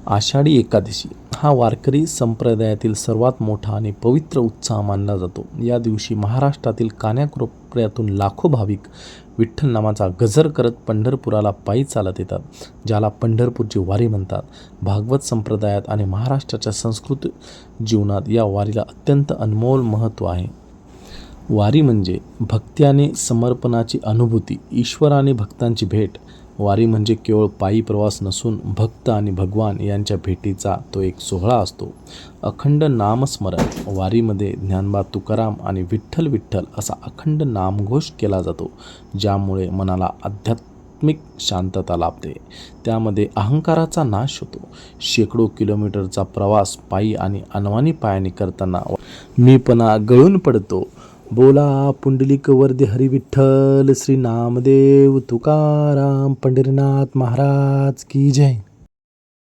आषाढी एकादशी हा वारकरी संप्रदायातील सर्वात मोठा आणि पवित्र उत्सव मानला जातो. या दिवशी महाराष्ट्रातील कानाकोपऱ्यातून लाखो भाविक विठ्ठल नामाचा गजर करत पंढरपुराला पायी चालत येतात, ज्याला पंढरपूरची वारी म्हणतात. भागवत संप्रदायात आणि महाराष्ट्राच्या संस्कृत जीवनात या वारीला अत्यंत अनमोल महत्त्व आहे. वारी म्हणजे भक्ती आणि समर्पणाची अनुभूती, ईश्वर आणि भक्तांची भेट. वारी म्हणजे केवळ पायी प्रवास नसून भक्त आणि भगवान यांच्या भेटीचा तो एक सोहळा असतो. अखंड नामस्मरण. वारीमध्ये ज्ञानोबा तुकाराम आणि विठ्ठल विठ्ठल असा अखंड नामघोष केला जातो, ज्यामुळे मनाला आध्यात्मिक शांतता लाभते. त्यामध्ये अहंकाराचा नाश होतो. शेकडो किलोमीटरचा प्रवास पायी आणि अनवाणी पायाने करताना मीपणा गळून पडतो. बोला पुंडलिक वरदे हरी विठ्ठल, श्री नामदेव तुकाराम, पंढरीनाथ महाराज की जय.